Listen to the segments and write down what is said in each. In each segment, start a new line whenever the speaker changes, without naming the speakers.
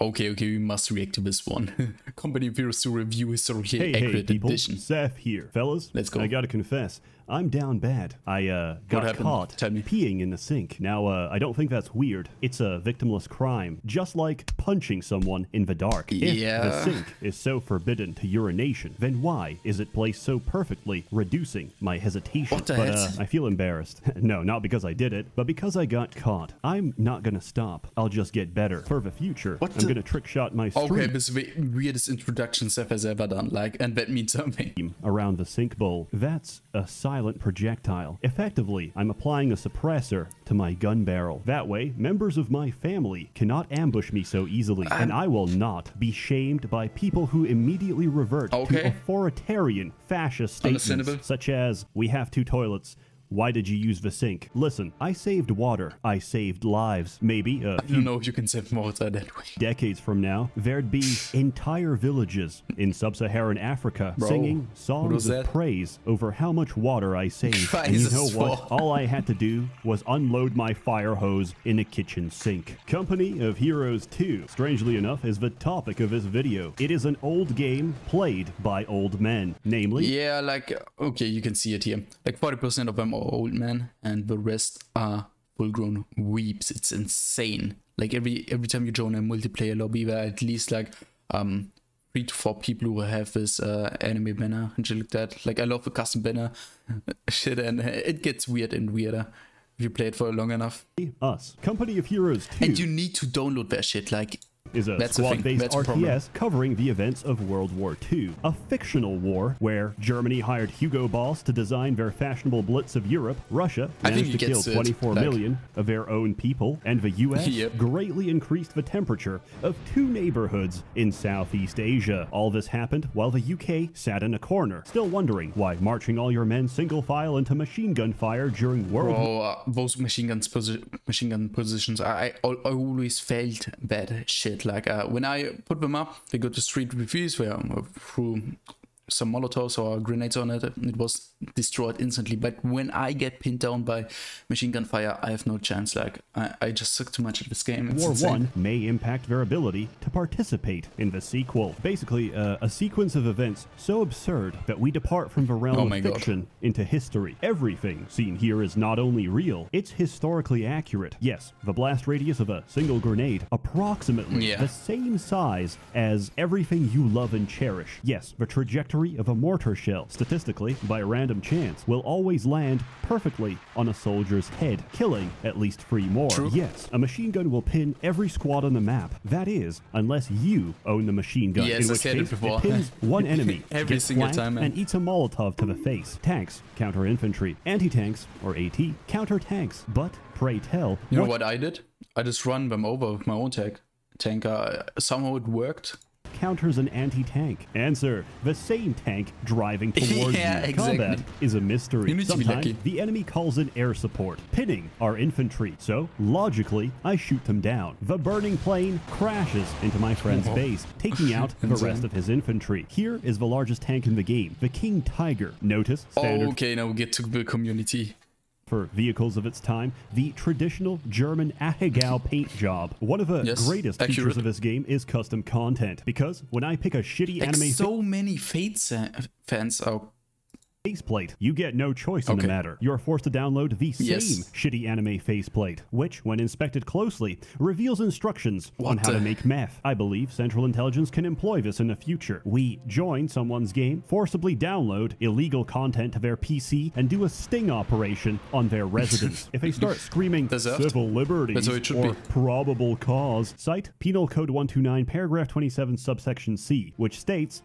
Okay, we must react to this one. Company of Heroes to review historically
Hey
accurate
people,
edition.
Seth here. Fellas,
Let's go.
I gotta confess, I'm down bad. I got caught
Tell me.
peeing in the sink. Now, I don't think that's weird. It's a victimless crime, just like punching someone in the dark.
Yeah.
If the sink is so forbidden to urination, then why is it placed so perfectly, reducing my hesitation?
What the
But
heck?
I feel embarrassed. No, not because I did it, but because I got caught. I'm not gonna stop. I'll just get better. For the future, I'm gonna trick shot my stream.
Okay, this is the weirdest introduction Seth has ever done, like, and that means something.
Around the sink bowl. That's a silent projectile. Effectively, I'm applying a suppressor to my gun barrel. That way, members of my family cannot ambush me so easily, and I will not be shamed by people who immediately revert to authoritarian fascist statements such as, "We have 2 toilets. Why did you use the sink?" Listen, I saved water. I saved lives. Maybe
I don't know if you can save water that way.
decades from now, there'd be entire villages in sub-Saharan Africa singing songs of praise over how much water I saved. And you know what? All I had to do was unload my fire hose in a kitchen sink. Company of Heroes 2, strangely enough, is the topic of this video. It is an old game played by old men, namely...
Yeah, like, okay, you can see it here. Like 40% of them are old men, and the rest are full-grown weeps. It's insane. Like every time you join a multiplayer lobby, there are at least like 3 to 4 people who have this anime banner and shit like that. Like I love the custom banner shit, and it gets weird and weirder if you play it for long enough.
Us, Company of Heroes 2.
And you need to download that shit, like...
is a squad-based RTS covering the events of World War II, a fictional war where Germany hired Hugo Boss to design their fashionable blitz of Europe, Russia managed to kill 24 million of their own people, and the US greatly increased the temperature of 2 neighborhoods in Southeast Asia. All this happened while the UK sat in a corner, still wondering why marching all your men single file into machine gun fire during World War
those machine gun positions, I always felt bad shit. Like when I put them up, they go to street reviews where through some Molotovs or grenades on it, it was destroyed instantly. But when I get pinned down by machine gun fire, I have no chance. Like I just suck too much at this game. It's
War
insane.
1 may impact their ability to participate in the sequel. Basically, a sequence of events so absurd that we depart from the realm of fiction into history. Everything seen here is not only real, it's historically accurate. Yes, the blast radius of a single grenade, approximately the same size as everything you love and cherish. Yes, the trajectory of a mortar shell, statistically, by a random chance, will always land perfectly on a soldier's head, killing at least 3 more. Yes, a machine gun will pin every squad on the map. That is, unless you own the machine gun, in which case it pins one enemy,
every single time,
and eats a Molotov to the face. Tanks counter infantry, anti-tanks, or AT, counter tanks. But, pray tell...
You know what I did? I just run them over with my own tank. Somehow it worked.
Counters an anti-tank. Answer: the same tank driving towards you. Combat is a mystery. Sometimes the enemy calls in air support, pinning our infantry. So, logically, I shoot them down. The burning plane crashes into my friend's base, taking out the rest of his infantry. Here is the largest tank in the game, the King Tiger. Notice standard...
Okay, now we get to the community.
For vehicles of its time, the traditional German Ahegao paint job. One of the greatest features of this game is custom content, because when I pick a shitty anime...
so many Fates fans are...
faceplate, you get no choice in the matter. You're forced to download the same shitty anime faceplate, which, when inspected closely, reveals instructions on how to make meth. I believe Central Intelligence can employ this in the future. We join someone's game, forcibly download illegal content to their PC, and do a sting operation on their residence. If they start screaming civil liberties or probable cause, cite Penal Code 129, paragraph 27, subsection C, which states,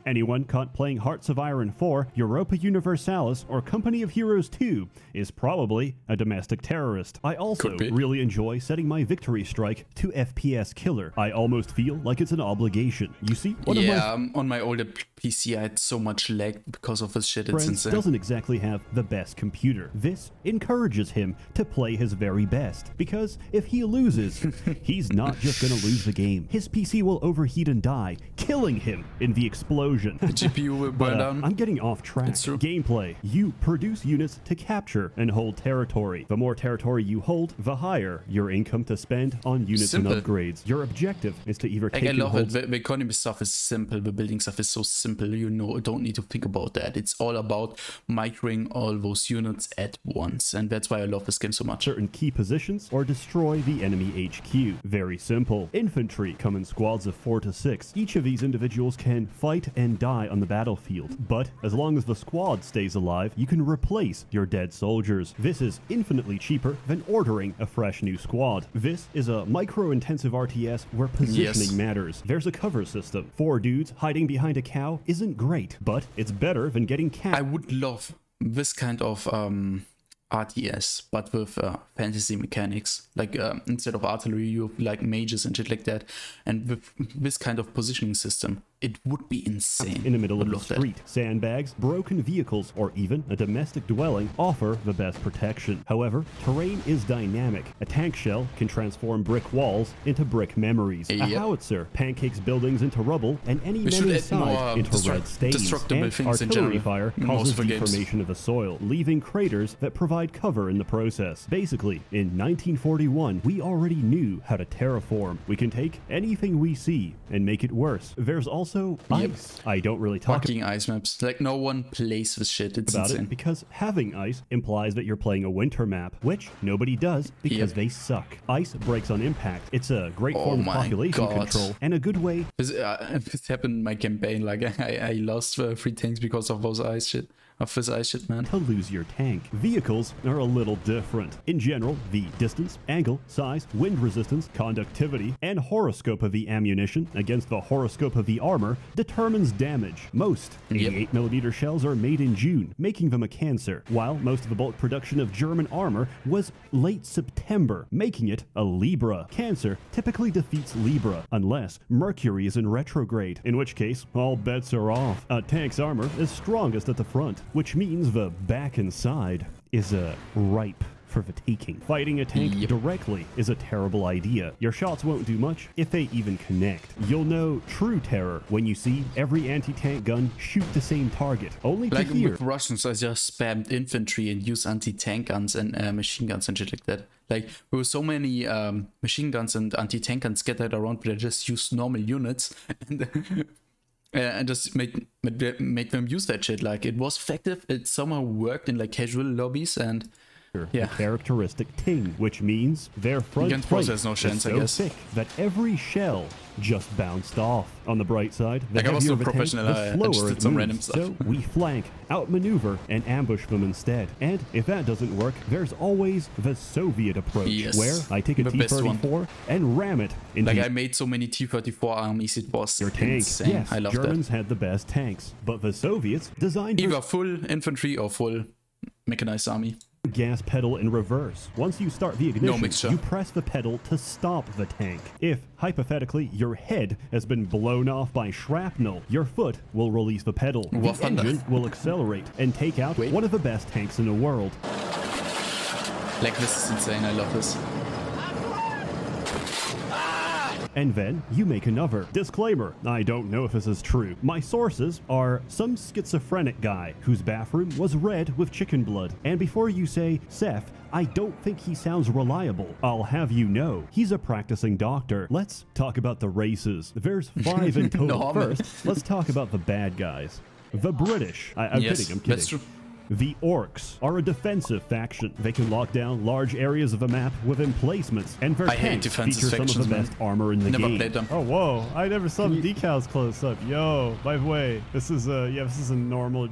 anyone caught playing Hearts of Iron 4, Europa Universalis, or Company of Heroes 2 is probably a domestic terrorist. I also really enjoy setting my victory strike to FPS killer. I almost feel like it's an obligation. You see,
on my older PC I had so much lag because of this shit. It's insane.
Doesn't exactly have the best computer. This encourages him to play his very best, because if he loses, he's not just gonna lose the game. His PC will overheat and die, killing him in the explosion.
The GPU will burn down.
I'm getting off track.
It's true.
Gameplay. You produce units to capture and hold territory. The more territory you hold, the higher your income to spend on units and upgrades. Your objective is to either take
I
and
love
hold...
it. The economy stuff is simple. The building stuff is so simple. You know, don't need to think about that. It's all about microing all those units at once. And that's why I love this game so much.
Certain key positions or destroy the enemy HQ. Very simple. Infantry come in squads of 4 to 6. Each of these individuals can fight and die on the battlefield. But as long as the squad stays alive, you can replace your dead soldiers. This is infinitely cheaper than ordering a fresh new squad. This is a micro-intensive RTS where positioning matters. There's a cover system. 4 dudes hiding behind a cow isn't great, but it's better than getting capped.
I would love this kind of RTS, but with fantasy mechanics. Like instead of artillery, you have like mages and shit like that. And with this kind of positioning system, it would be insane.
In the middle of the street, sandbags, broken vehicles, or even a domestic dwelling offer the best protection. However, terrain is dynamic. A tank shell can transform brick walls into brick memories. A howitzer pancakes buildings into rubble, and any men inside into red stains. And artillery fire causes deformation of the soil, leaving craters that provide cover in the process. Basically, in 1941, we already knew how to terraform. We can take anything we see and make it worse. There's also ice. I don't really talk
fucking ice maps. Like no one plays this shit. It's
about
insane.
It because having ice implies that you're playing a winter map, which nobody does because they suck. Ice breaks on impact. It's a great form of population control and a good way.
This happened in my campaign. Like I lost 3 tanks because of those ice shit. Of this ice shit, man.
To lose your tank. Vehicles are a little different. In general, the distance, angle, size, wind resistance, conductivity, and horoscope of the ammunition against the horoscope of the armor determines damage. Most 88mm shells are made in June, making them a Cancer, while most of the bulk production of German armor was late September, making it a Libra. Cancer typically defeats Libra, unless Mercury is in retrograde, in which case all bets are off. A tank's armor is strongest at the front, which means the back and side is ripe for the taking. Fighting a tank directly is a terrible idea. Your shots won't do much if they even connect. You'll know true terror when you see every anti-tank gun shoot the same target. Only to hear.
With Russians, I just spammed infantry and used anti-tank guns and machine guns and shit like that. Like there were so many machine guns and anti-tank guns scattered around, but I just used normal units and just make them use that shit. Like it was effective. It somehow worked in like casual lobbies and
a characteristic ting, which means their front plate is so thick that every shell just bounced off. On the bright side, the heavier the tank, the slower it moves. So we flank, outmaneuver, and ambush them instead. And if that doesn't work, there's always the Soviet approach, where I take a T-34 and ram it into...
Like I made so many T-34 armies, it was
your tank.
Insane.
Yes,
I love
Germans had the best tanks, but the Soviets designed
either full infantry or full mechanized army.
Gas pedal in reverse. Once you start the ignition, you press the pedal to stop the tank. If, hypothetically, your head has been blown off by shrapnel, your foot will release the pedal. The engine will accelerate and take out one of the best tanks in the world.
Like, this is insane. I love this.
And then you make another. Disclaimer, I don't know if this is true. My sources are some schizophrenic guy whose bathroom was red with chicken blood. And before you say, Seth, I don't think he sounds reliable, I'll have you know, he's a practicing doctor. Let's talk about the races. There's 5 in total. First, let's talk about the bad guys. The British. I'm kidding.
That's true.
The Orcs are a defensive faction. They can lock down large areas of the map with emplacements, and their tanks feature some of the best armor in the game.
Played them.
Oh, whoa. I never saw the decals close up. Yo, by the way, this is a normal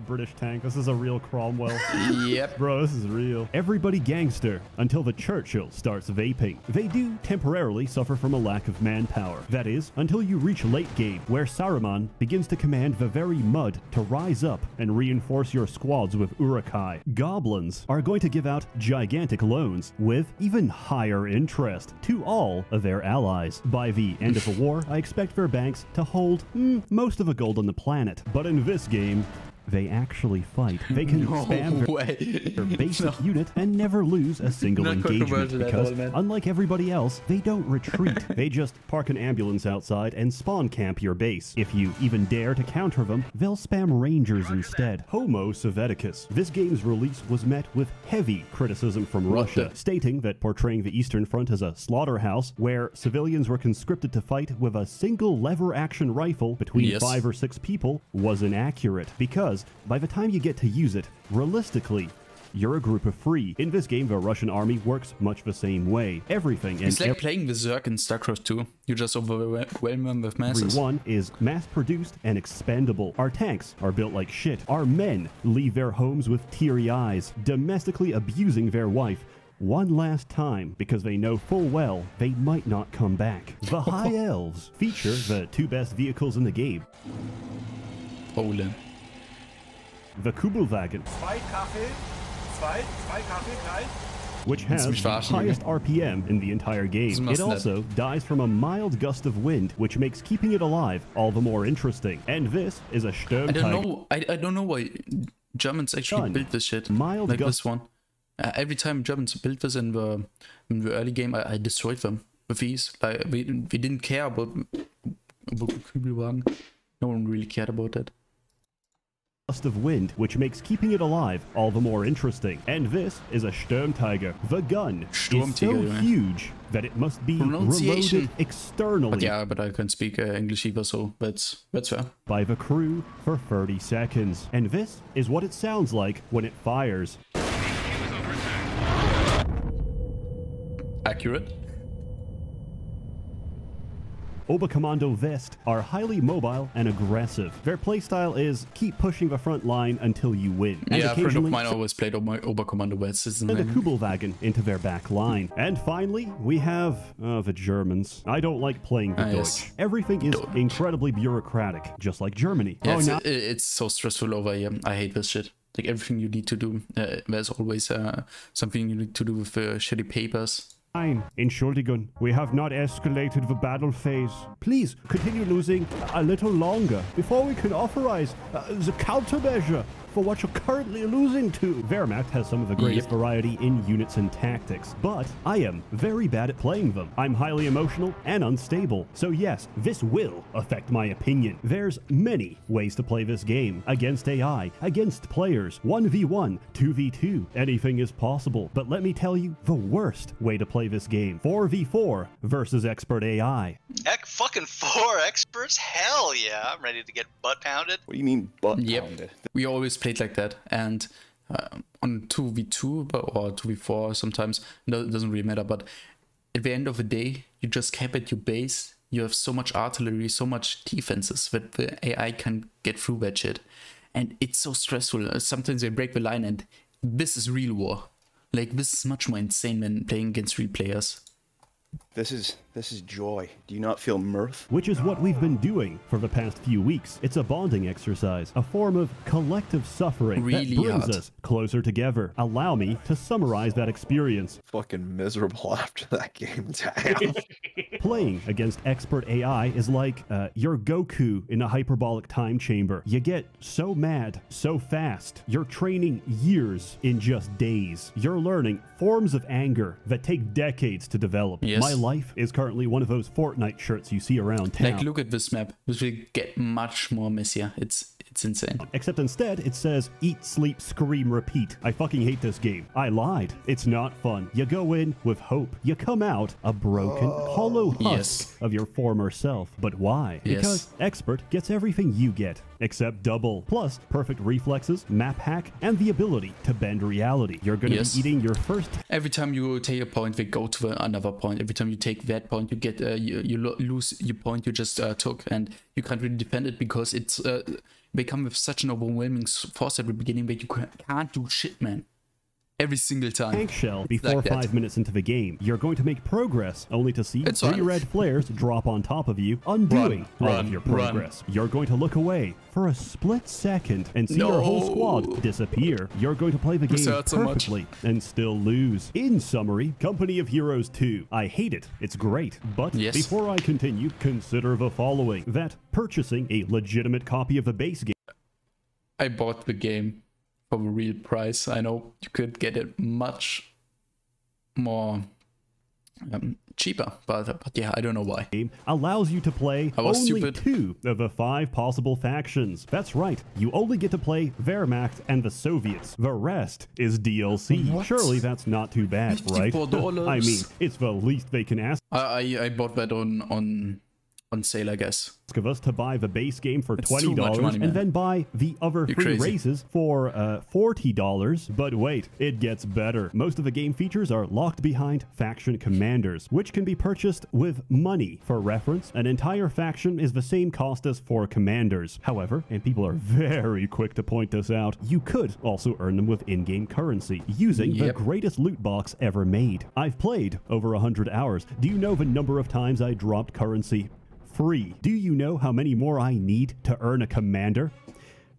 British tank. This is a real Cromwell.
Yep.
Bro, this is real.
Everybody gangster until the Churchill starts vaping. They do temporarily suffer from a lack of manpower. That is, until you reach late game, where Saruman begins to command the very mud to rise up and reinforce your squads with Urukai. Goblins are going to give out gigantic loans with even higher interest to all of their allies. By the end of the war, I expect their banks to hold most of the gold on the planet. But in this game, they actually fight. They can spam their basic unit and never lose a single engagement because, unlike everybody else, they don't retreat. They just park an ambulance outside and spawn camp your base. If you even dare to counter them, they'll spam rangers instead. Homo Sovieticus. This game's release was met with heavy criticism from Russia, stating that portraying the Eastern Front as a slaughterhouse where civilians were conscripted to fight with a single lever action rifle between 5 or 6 people was inaccurate, because by the time you get to use it, realistically, you're a group of 3. In this game, the Russian army works much the same way. Everything
it's like playing with Zerg in StarCraft 2. You just overwhelm them with masses.
Everyone is mass-produced and expendable. Our tanks are built like shit. Our men leave their homes with teary eyes, domestically abusing their wife one last time because they know full well they might not come back. The High Elves feature the 2 best vehicles in the game.
Holy.
The Kubelwagen, which has the highest RPM in the entire game. It also dies from a mild gust of wind, which makes keeping it alive all the more interesting. And this is a SsethTzeentach.
I don't know why Germans actually built this shit like this one. Every time Germans built this in the early game, I destroyed them with these. Like we didn't care about Kübelwagen. No one really cared about that.
Gust of wind, which makes keeping it alive all the more interesting. And this is a SsethTzeentach. The gun is so huge that it must be reloaded externally.
But yeah, but I can't speak English either, so that's fair.
By the crew for 30 seconds. And this is what it sounds like when it fires.
Accurate.
Oberkommando West are highly mobile and aggressive. Their playstyle is keep pushing the front line until you win. And
yeah, a friend of mine always played Oberkommando West.
And a Kubelwagen into their back line. And finally, we have the Germans. I don't like playing the Deutsch. Everything is incredibly bureaucratic, just like Germany.
Yeah, it's so stressful over here. I hate this shit. Like everything you need to do, there's always something you need to do with shitty papers.
Fine. Entschuldigung, we have not escalated the battle phase. Please continue losing a little longer before we can authorize the countermeasure for what you're currently losing to. Wehrmacht has some of the greatest variety in units and tactics, but I am very bad at playing them. I'm highly emotional and unstable, so yes, this will affect my opinion. There's many ways to play this game. Against AI, against players, 1v1, 2v2, anything is possible. But let me tell you the worst way to play this game. 4v4 versus expert AI.
Heck, fucking 4 experts? Hell yeah, I'm ready to get butt pounded.
What do you mean butt pounded?
We always played like that, and on 2v2 or 2v4 sometimes, no, it doesn't really matter, but at the end of the day, you just camp at your base, you have so much artillery, so much defenses that the AI can get through that shit, and it's so stressful. Sometimes they break the line, and this is real war. Like, this is much more insane than playing against real players.
This is joy. Do you not feel mirth?
Which is what we've been doing for the past few weeks. It's a bonding exercise, a form of collective suffering that brings us closer together. Allow me to summarize that experience.
Fucking miserable after that game. Damn.
Playing against expert AI is like you're Goku in a hyperbolic time chamber. You get so mad so fast. You're training years in just days. You're learning forms of anger that take decades to develop.
Yes.
My life is currently one of those Fortnite shirts you see around town.
Like, look at this map. This will get much more messier. It's insane.
Except instead, it says, eat, sleep, scream, repeat. I fucking hate this game. I lied. It's not fun. You go in with hope. You come out a broken, hollow husk of your former self. But why? Because expert gets everything you get, except double. Plus, perfect reflexes, map hack, and the ability to bend reality. You're going to be eating your first...
Every time you take a point, they go to another point. Every time you take that point, you get you lose your point you just took, and you can't really defend it because it's they come with such an overwhelming force at the beginning that you can't do shit, man. Every single time.
Tank shell before like 5 minutes into the game. You're going to make progress only to see 3 red flares drop on top of you, undoing all of your progress. You're going to look away for a split second and see your whole squad disappear. You're going to play the game perfectly and still lose. In summary, Company of Heroes 2. I hate it. It's great. But before I continue, consider the following. That purchasing a legitimate copy of the base game
I bought the game for the real price. I know you could get it much more cheaper, but yeah, I don't know why.
Game allows you to play only
stupid.
2 of the 5 possible factions. That's right, you only get to play Wehrmacht and the Soviets. The rest is DLC.
What?
Surely that's not too bad, right?
$54.
I mean, it's the least they can ask
I bought that on sale, I guess.
of us to buy the base game for
It's too much
$20
money, man.
and then buy the other
You're
3
crazy.
races for $40. But wait, it gets better. Most of the game features are locked behind faction commanders, which can be purchased with money. For reference, an entire faction is the same cost as 4 commanders. However, and people are very quick to point this out, you could also earn them with in-game currency using the
Yep.
greatest loot box ever made. I've played over 100 hours. Do you know the number of times I dropped currency free? Do you know how many more I need to earn a commander?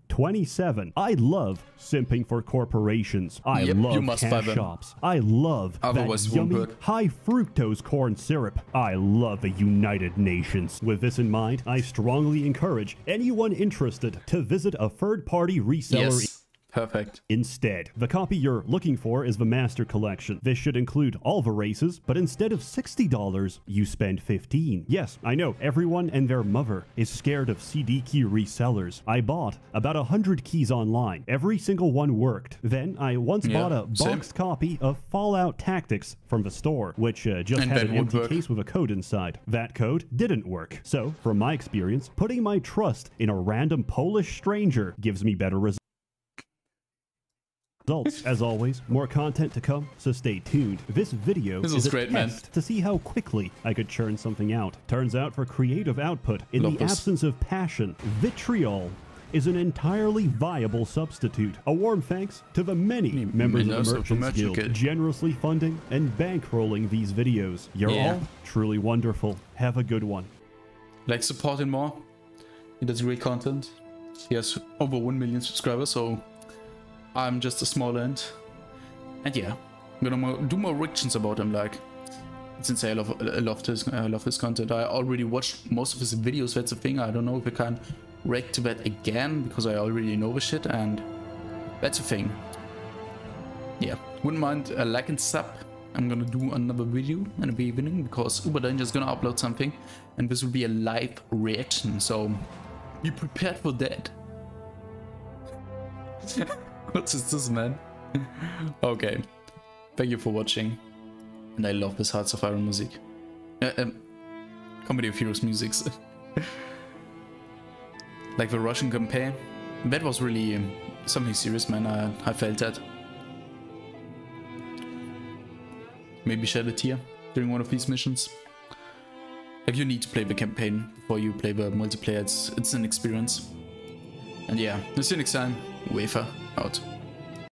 27. I love simping for corporations. I
Yep, you
love
must buy
cash
them.
shops. I love
Otherwise
that
it won't
yummy
work.
high fructose corn syrup. I love the United Nations. With this in mind, I strongly encourage anyone interested to visit a third-party reseller.
Yes, perfect.
Instead, the copy you're looking for is the Master Collection. This should include all the races, but instead of $60, you spend $15. Yes, I know, everyone and their mother is scared of CD key resellers. I bought about 100 keys online. Every single one worked. Then I once bought a
same.
boxed copy of Fallout Tactics from the store, which just
And
had
that
an
would
empty
work.
case with a code inside. That code didn't work. So, from my experience, putting my trust in a random Polish stranger gives me better results. As always, more content to come, so stay tuned. This video
This
is
was
a
great, man.
test to see how quickly I could churn something out. Turns out for creative output, in
Love
the
this.
absence of passion, vitriol is an entirely viable substitute. A warm thanks to the many members of
members
the
of the
Merchants
Merchant
Guild
Guild.
generously funding and bankrolling these videos. You're
Yeah.
all truly wonderful. Have a good one.
Like, support him more. He does great content. He has over 1 million subscribers, so I'm just a small end. And yeah, I'm gonna do more reactions about him. Like, it's insane. I love his content. I already watched most of his videos. That's the thing. I don't know if I can react to that again because I already know the shit, and that's the thing. Yeah, wouldn't mind a like and sub. I'm gonna do another video in the evening because Uber Danger is gonna upload something, and this will be a live reaction. So be prepared for that. What is this, man? Okay, thank you for watching, and I love this Hearts of Iron music. Comedy of Heroes musics. Like the Russian campaign. That was really something serious, man. I felt that. Maybe shed a tear during one of these missions. Like, you need to play the campaign before you play the multiplayer. It's an experience. And yeah, see you next time. Wafer out.